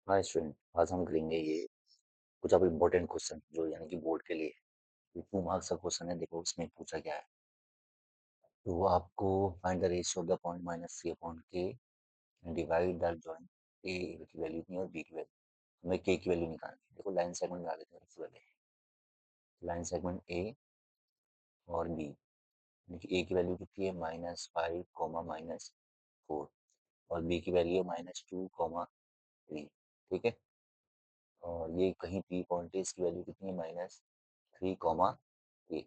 हाँ स्टूडेंट, आज हम करेंगे ये कुछ अब इम्पोर्टेंट क्वेश्चन जो यानी कि बोर्ड के लिए 2 मार्क्स का क्वेश्चन है। देखो उसमें पूछा क्या है। तो वो आपको find the ratio of the point minus C upon के डिवाइड द जॉइंट ए की वैल्यू इतनी और बी की वैल्यू, हमें के की वैल्यू निकालनी है। देखो लाइन सेगमेंट बना देते हैं सबसे पहले। लाइन सेगमेंट ए और बी, यानी कि ए की वैल्यू कितनी है -5 कॉमा -4 और बी की वैल्यू है -2 कॉमा 3। ठीक है, और ये कहीं पी पॉइंट है, इसकी वैल्यू कितनी है -3 कॉमा 3।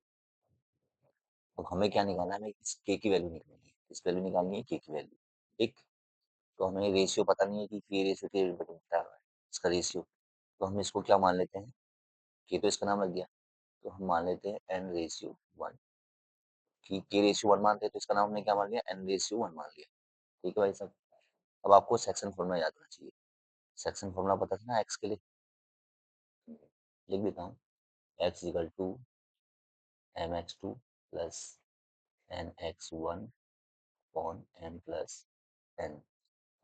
अब हमें क्या निकालना है, हमें इस के की वैल्यू निकालनी है, इस वैल्यू निकालनी है के की वैल्यू। ठीक, तो हमें रेशियो पता नहीं है कि के रेशियो के बटा है इसका रेशियो, तो हम इसको क्या मान लेते हैं, के तो इसका नाम लग गया, तो हम मान लेते हैं एन रेशियो 1। कि के रेशियो 1 मानते हैं तो इसका नाम हमने क्या मान लिया, एन रेशियो 1 मान लिया। ठीक है भाई साहब, अब आपको सेक्शन फॉर्मूला याद होना चाहिए। सेक्शन फॉर्मूला पता था ना एक्स के लिए, लिख देता हूँ। X equal to m x two plus n x one upon m plus n.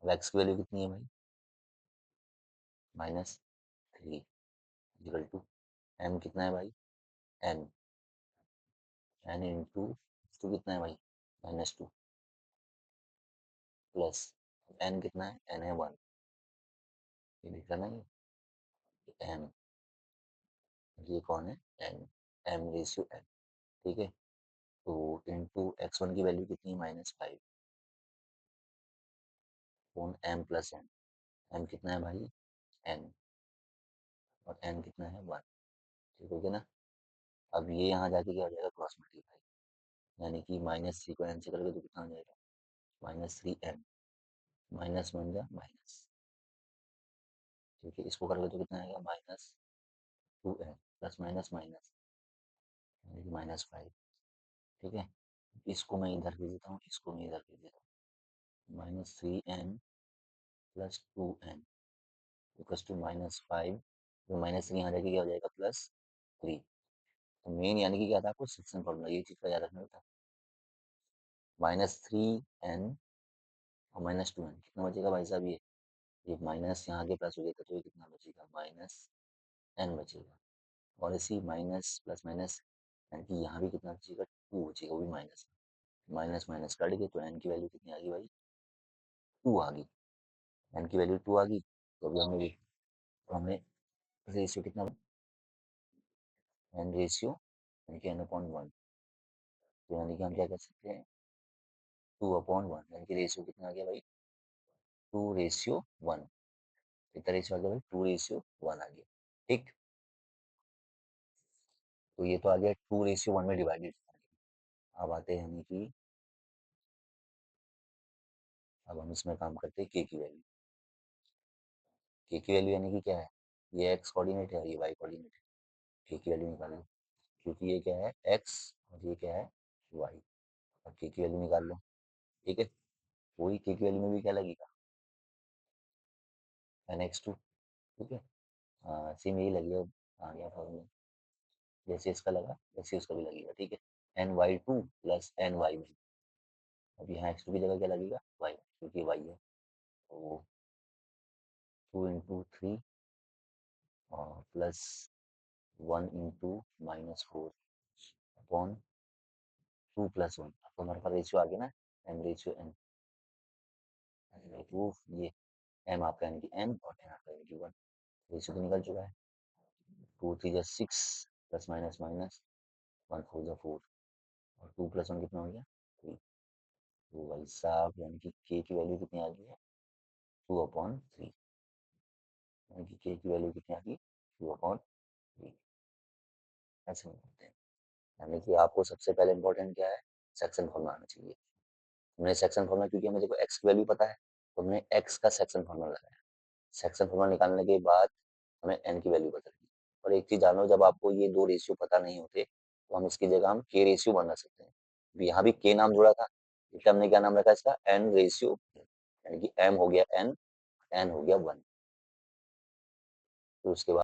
अब एक्स की वैल्यू कितनी है भाई, -3 इक्वल टू एम कितना है भाई, एन, एन इंटू टू कितना है भाई, -2 प्लस एन कितना है, एन है 1, ये लिखा ना ये एम, ये कौन है, एन, एम रेशियो एन। ठीक है, तो इंटू x1 की वैल्यू कितनी है, -5 upon m plus n. M कितना है भाई, एन, और एन कितना है 1। ठीक हो गया ना। अब ये यहाँ जाके क्या हो जाएगा, क्रॉस मल्टीप्लाई, यानी कि -3 को एन से करोगे तो कितना हो जाएगा, -3n, माइनस वन जा माइनस। ठीक है, इसको करोगे तो कितना आएगा, -2n प्लस माइनस माइनस यानी कि -5। ठीक है, इसको मैं इधर भेज देता हूँ, इसको मैं इधर भेज देता हूँ। -3n plus 2n equals to -5, तो -3 यहाँ जाके क्या हो जाएगा, +3। तो मेन यानी कि क्या था आपको सेक्शन फॉर्मूला, ये चीज़ का याद रखना था। -3n और -2n कितना बचेगा भाई साहब, ये माइनस यहाँ आगे प्लस हो गया था, तो ये कितना बचेगा, -n बचेगा। और इसी माइनस प्लस माइनस यानी कि यहाँ भी कितना बचेगा, 2 बचेगा, वो भी माइनस। माइनस माइनस कट गए तो n की वैल्यू कितनी आ गई भाई, 2 आ गई। n की वैल्यू 2 आ गई, तो अभी हमने तो हमने रेशियो कितना, n रेशियो यानी कि n/1, तो यानी कि हम क्या कर सकते हैं, 2/1, यानी कि रेशियो कितना आ गया भाई, 2:1। कितना रेशियो आ गया भाई, 2:1 आ गया। ठीक, तो ये तो आ गया 2:1 में डिवाइडेड। अब आते हैं यानी कि अब हम इसमें काम करते हैं के की वैल्यू। के की वैल्यू यानी कि क्या है, ये एक्स कोऑर्डिनेट है, ये वाई कोऑर्डिनेट है। के की वैल्यू निकाल लो, क्योंकि ये क्या है एक्स और ये क्या है वाई। अब के की वैल्यू निकाल लो। ठीक है, वही के की वैल्यू में भी क्या लगेगा, n(x2). ठीक है, सेम यही लगेगा, आ गया फॉर्मूला, जैसे इसका लगा वैसे उसका भी लगेगा। ठीक है, ny2 प्लस ny1। अब यहाँ x2 की जगह क्या लगेगा, y, क्योंकि y है, तो 2 इंटू 3 और प्लस 1 इंटू -4 अपॉन 2 + 1। अब तो हमारे पास रेशियो आ गया ना, m रेशियो n, ये m आपका यानी कि n और n आपका यानी कि 1। रेशियो तो निकल चुका है, 2 3 जा 6 प्लस माइनस माइनस 1 4 जा 4 और 2 + 1 कितना हो गया, 3। तो भाई साहब यानी कि k की वैल्यू कितनी आ गई है, 2/3, यानी कि k की वैल्यू कितनी आ गई, 2/3। ऐसे निकलते हैं, यानी कि आपको सबसे पहले इंपॉर्टेंट क्या है, सेक्शन फॉर्मूला आना चाहिए। हमने सेक्शन फॉर्मूला, क्योंकि हमें देखो x की वैल्यू पता है, तो हमने x का सेक्शन फॉर्मूला लगाया। सेक्शन फॉर्मूला निकालने के बाद हमें n की वैल्यू पता लगी। और एक चीज जानो, जब आपको ये दो रेशियो पता नहीं होते तो हम इसकी जगह हम k रेशियो बना सकते हैं। यहाँ भी k नाम जुड़ा था, इसलिए हमने क्या नाम रखा इसका, n रेशियो, यानी कि m हो गया n, n हो गया 1। तो उसके बाद